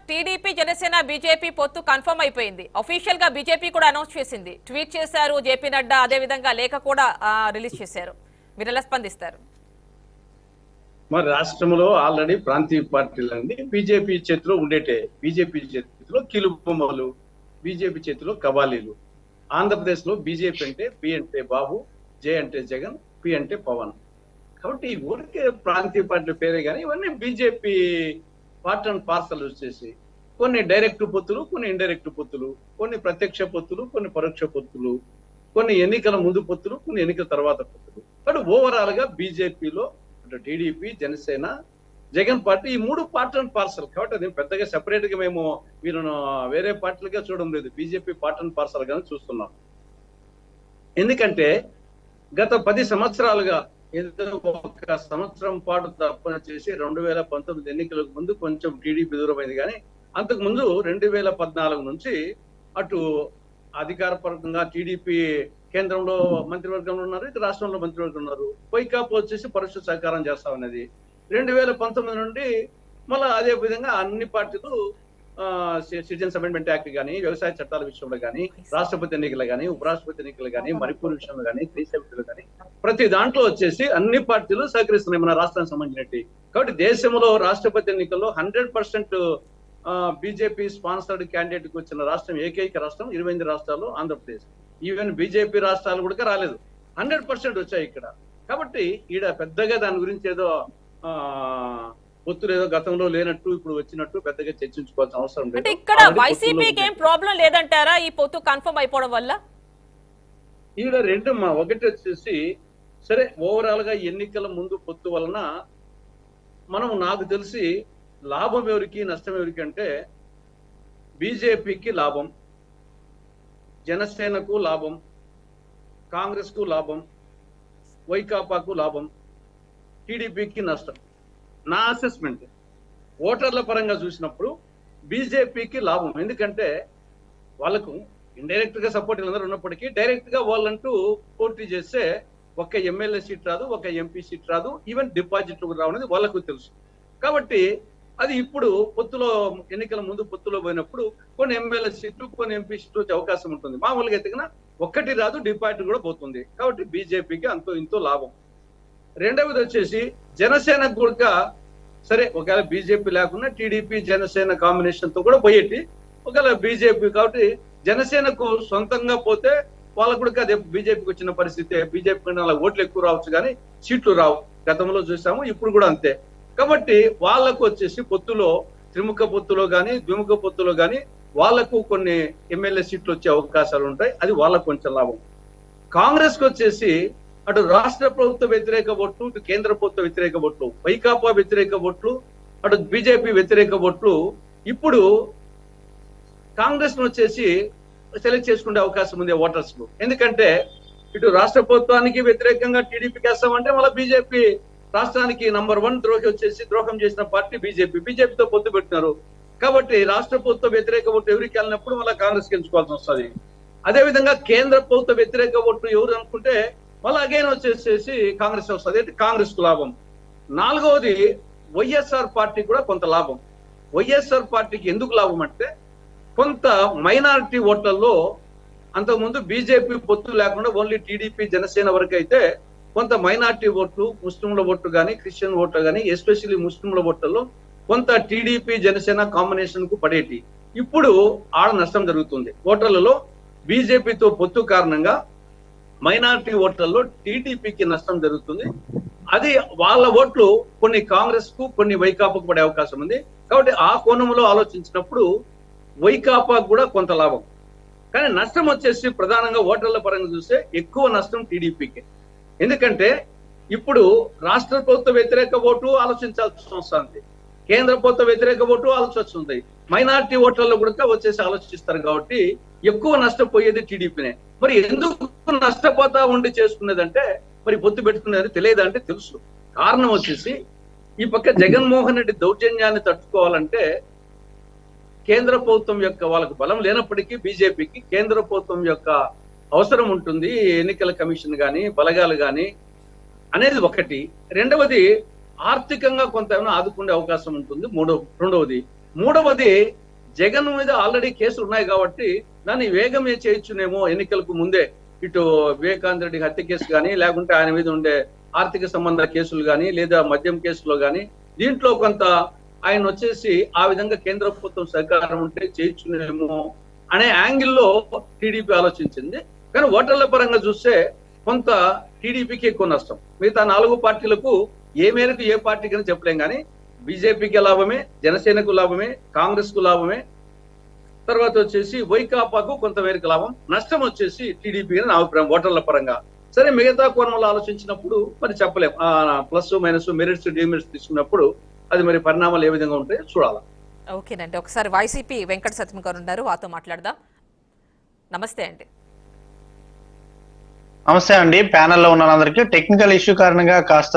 TDP Janasena BJP పొత్తు confirm అయిపోయింది. Official గా బీజేపీ కూడా అనౌన్స్ చేసింది, ట్వీట్ చేశారు జేపీ నడ్డా, అదే విధంగా లేఖ కూడా రిలీజ్ చేశారు. మీరు ఎలా స్పందిస్తారు? మరి రాష్ట్రంలో ఆల్రెడీ ప్రాంతీయ పార్టీలండి బీజేపీ చేతిలో ఉండేటే, బీజేపీ చేతిలో కీలుబొమ్మలు, బీజేపీ చేతిలో కవాలీలు. ఆంధ్రప్రదేశ్ లో బీజేపీ అంటే బి అంటే బాబు, జే అంటే జగన్, పి అంటే పవన్. కాబట్టి ఊరికే ప్రాంతీయ పార్టీల పేరే కానీ ఇవన్నీ బీజేపీ పార్ట్ అండ్ పార్సల్ వచ్చేసి కొన్ని డైరెక్ట్ పొత్తులు, కొన్ని ఇండైరెక్ట్ పొత్తులు, కొన్ని ప్రత్యక్ష పొత్తులు, కొన్ని పరోక్ష పొత్తులు, కొన్ని ఎన్నికల ముందు పొత్తులు, కొన్ని ఎన్నికల తర్వాత పొత్తులు. కాబట్టి ఓవరాల్ గా బీజేపీలో టీడీపీ, జనసేన, జగన్ పార్టీ ఈ మూడు పార్ట్ అండ్ పార్సల్. కాబట్టి అది పెద్దగా సెపరేట్ గా మేము వీళ్ళను వేరే పార్టీలుగా చూడడం లేదు, బీజేపీ పార్ట్ అండ్ పార్సల్ గానే చూస్తున్నాం. ఎందుకంటే గత 10 సంవత్సరాలుగా ఏదో ఒక సంవత్సరం పాటు తప్పన చేసి 2019 ఎన్నికలకు ముందు కొంచెం టీడీపీ దూరమైంది, కానీ అంతకు ముందు 2014 నుంచి అటు అధికారపరంగా టీడీపీ కేంద్రంలో మంత్రివర్గంలో ఉన్నారు, ఇటు రాష్ట్రంలో మంత్రివర్గం ఉన్నారు. వైకాపా వచ్చేసి పరోక్ష సహకారం చేస్తామనేది 2019 నుండి మళ్ళీ అదే విధంగా అన్ని పార్టీలు సిటిజన్స్ అమెండ్మెంట్ యాక్ట్ కానీ, వ్యవసాయ చట్టాల విషయంలో కానీ, రాష్ట్రపతి ఎన్నికలు కానీ, ఉపరాష్ట్రపతి ఎన్నికలు కానీ, మణిపూర్ విషయంలో కానీ, త్రిసభ్యులు కానీ ప్రతి దాంట్లో వచ్చేసి అన్ని పార్టీలు సహకరిస్తున్నాయి మన రాష్ట్రానికి సంబంధించినట్టు. కాబట్టి దేశంలో రాష్ట్రపతి ఎన్నికల్లో 100% బీజేపీ స్పాన్సర్డ్ క్యాండిడేట్ కి వచ్చిన రాష్ట్రం ఏకైక రాష్ట్రం 28 రాష్ట్రాలు ఆంధ్రప్రదేశ్. ఈవెన్ బీజేపీ రాష్ట్రాలు కూడా రాలేదు, 100% వచ్చాయి ఇక్కడ. కాబట్టి ఈడ పెద్దగా దాని గురించి ఏదో పొత్తులు ఏదో గతంలో లేనట్టు ఇప్పుడు వచ్చినట్టు పెద్దగా చర్చించుకోవాల్సిన అవసరం లేదు. ఇక్కడ వైసీపీకి ఏం ప్రాబ్లం లేదంటారా ఈ పొత్తు కన్ఫర్మ్ అయిపోవడం వల్ల? ఈడ రెండు ఒకటి వచ్చేసి సరే ఓవరాల్ గా ఎన్నికల ముందు పొత్తు వలన మనం నాకు తెలిసి లాభం ఎవరికి నష్టం ఎవరికి అంటే బీజేపీకి లాభం, జనసేనకు లాభం, కాంగ్రెస్ కు లాభం, వైకాపాకు లాభం, టీడీపీకి నష్టం. నా అసెస్మెంట్ ఓటర్ల పరంగా చూసినప్పుడు బీజేపీకి లాభం. ఎందుకంటే వాళ్ళకు ఇండైరెక్ట్ గా సపోర్ట్ అందరూ ఉన్నప్పటికీ డైరెక్ట్ గా వాళ్ళంటూ పోటీ చేస్తే ఒక ఎమ్మెల్యే సీట్ రాదు, ఒక ఎంపీ సీట్ రాదు, ఈవెన్ డిపాజిట్ రావు అనేది వాళ్ళకు తెలుసు. కాబట్టి అది ఇప్పుడు పొత్తులో ఎన్నికల ముందు పొత్తులో పోయినప్పుడు కొన్ని ఎమ్మెల్యే సీట్లు, కొన్ని ఎంపీ సీట్లు వచ్చే అవకాశం ఉంటుంది. మామూలుగా ఎత్తికినా ఒక్కటి రాదు, డిపాజిట్ కూడా పోతుంది. కాబట్టి బీజేపీకి అంతో ఇంతో లాభం. రెండవది వచ్చేసి జనసేనకు కూడా సరే ఒకవేళ బీజేపీ లేకుండా టీడీపీ జనసేన కాంబినేషన్ తో కూడా పోయేటి ఒకవేళ బీజేపీ. కాబట్టి జనసేనకు సొంతంగా పోతే వాళ్ళకు కూడా అదే బీజేపీకి వచ్చిన పరిస్థితి. బీజేపీ కన్నా వాళ్ళ ఓట్లు ఎక్కువ రావచ్చు కానీ సీట్లు రావు, గతంలో చూసాము, ఇప్పుడు కూడా అంతే. కాబట్టి వాళ్ళకు వచ్చేసి పొత్తులో త్రిముఖ పొత్తులో కానీ ద్విముఖ పొత్తులో కానీ వాళ్లకు కొన్ని ఎమ్మెల్యే సీట్లు వచ్చే అవకాశాలు ఉంటాయి, అది వాళ్ళకు కొంచెం లాభం. కాంగ్రెస్ కు వచ్చేసి అటు రాష్ట్ర ప్రభుత్వ వ్యతిరేక ఓట్లు, ఇటు కేంద్ర ప్రభుత్వ వ్యతిరేక ఓట్లు, వైకాపా వ్యతిరేక ఓట్లు, అటు బీజేపీ వ్యతిరేక ఓట్లు ఇప్పుడు కాంగ్రెస్ ను వచ్చేసి సెలెక్ట్ చేసుకునే అవకాశం ఉంది ఓటర్స్ కు. ఎందుకంటే ఇటు రాష్ట్ర ప్రభుత్వానికి వ్యతిరేకంగా టీడీపీకి వేస్తామంటే మళ్ళీ బీజేపీ రాష్ట్రానికి నంబర్ 1 ద్రోహి వచ్చేసి ద్రోహం చేసిన పార్టీ బీజేపీతో పొత్తు పెట్టినారు. కాబట్టి రాష్ట్ర ప్రభుత్వ వ్యతిరేక ఓటు ఎవరికి వెళ్ళినప్పుడు మళ్ళీ కాంగ్రెస్ గెలుచుకోవాల్సి వస్తుంది. అదేవిధంగా కేంద్ర ప్రభుత్వ వ్యతిరేక ఓట్లు ఎవరు అనుకుంటే మళ్ళీ అగైన్ వచ్చేసేసి కాంగ్రెస్ వస్తుంది, కాంగ్రెస్ కు లాభం. నాలుగవది వైఎస్ఆర్ పార్టీ కూడా కొంత లాభం. వైఎస్ఆర్ పార్టీకి ఎందుకు లాభం అంటే కొంత మైనారిటీ ఓట్లలో అంతకుముందు బీజేపీ పొత్తు లేకుండా ఓన్లీ టీడీపీ జనసేన వరకు అయితే కొంత మైనారిటీ ఓట్లు, ముస్లింల ఓట్లు కానీ, క్రిస్టియన్ ఓట్లు కానీ, ఎస్పెషల్లీ ముస్లింల ఓట్లలో కొంత టీడీపీ జనసేన కాంబినేషన్ కు పడేటి. ఇప్పుడు ఆడ నష్టం జరుగుతుంది. ఓటర్లలో బీజేపీతో పొత్తు కారణంగా మైనారిటీ ఓట్లలో టీడీపీకి నష్టం జరుగుతుంది. అది వాళ్ళ ఓట్లు కొన్ని కాంగ్రెస్ కు, కొన్ని వైకాపాకు పడే అవకాశం ఉంది. కాబట్టి ఆ కోణంలో ఆలోచించినప్పుడు వైకాపాకు కూడా కొంత లాభం. కానీ నష్టం వచ్చేసి ప్రధానంగా ఓటర్ల పరంగా చూస్తే ఎక్కువ నష్టం టీడీపీకి. ఎందుకంటే ఇప్పుడు రాష్ట్ర ప్రభుత్వ వ్యతిరేక ఓటు ఆలోచించాల్సి వస్తుంది, కేంద్ర ప్రభుత్వ వ్యతిరేక ఓటు ఆలోచిస్తుంది, మైనారిటీ ఓట్లలో కూడా వచ్చేసి ఆలోచిస్తారు. కాబట్టి ఎక్కువ నష్టపోయేది టీడీపీనే. మరి ఎందుకు నష్టపోతా ఉండి చేసుకునేదంటే మరి పొత్తు పెట్టుకునేది తెలియదంటే తెలుసు. కారణం వచ్చేసి ఈ పక్క జగన్మోహన్ రెడ్డి దౌర్జన్యాన్ని తట్టుకోవాలంటే కేంద్ర ప్రభుత్వం యొక్క వాళ్ళకు బలం లేనప్పటికీ బీజేపీకి కేంద్ర ప్రభుత్వం యొక్క అవసరం ఉంటుంది, ఎన్నికల కమిషన్ కానీ బలగాలు కానీ అనేది ఒకటి. రెండవది ఆర్థికంగా కొంత ఏమైనా ఆదుకునే అవకాశం ఉంటుంది. రెండవది మూడవది జగన్ మీద ఆల్రెడీ కేసులు ఉన్నాయి కాబట్టి దాన్ని వేగమే చేయొచ్చునేమో ఎన్నికలకు ముందే. ఇటు వివేకానంద రెడ్డి హత్య కేసు కానీ, లేకుంటే ఆయన మీద ఉండే ఆర్థిక సంబంధ కేసులు కానీ, లేదా మద్యం కేసులో కానీ, దీంట్లో కొంత ఆయన వచ్చేసి ఆ విధంగా కేంద్ర ప్రభుత్వం సహకారం ఉంటే చేయొచ్చునేమో అనే యాంగిల్లో టీడీపీ ఆలోచించింది. కానీ ఓటర్ల పరంగా చూస్తే కొంత టీడీపీకి ఎక్కువ నష్టం. మిగతా 4 పార్టీలకు ఏ మేరకు ఏ పార్టీకి అని చెప్పలేం, కానీ బీజేపీకి లాభమే, జనసేనకు లాభమే, కాంగ్రెస్ కు లాభమే, తర్వాత వచ్చేసి వైకాపాకు కొంత మేరకు లాభం. నష్టం వచ్చేసి టీడీపీ అని నా అభిప్రాయం ఓటర్ల పరంగా. సరే, మిగతా కోణంలో ఆలోచించినప్పుడు మరి చెప్పలేం. ప్లస్ మైనస్, మెరిట్స్ డిమెరిట్స్ తీసుకున్నప్పుడు అది మరి పరిణామాలు ఏ విధంగా ఉంటాయో చూడాలి. ఓకేనండి, ఒకసారి వైసీపీ వెంకట సత్యం గారు ఉన్నారు, వారితో మాట్లాడదాం. నమస్తే అండి. నమస్తే అండి. ప్యానెల్లో ఉన్న అందరికీ టెక్నికల్ ఇష్యూ కారణంగా కాస్త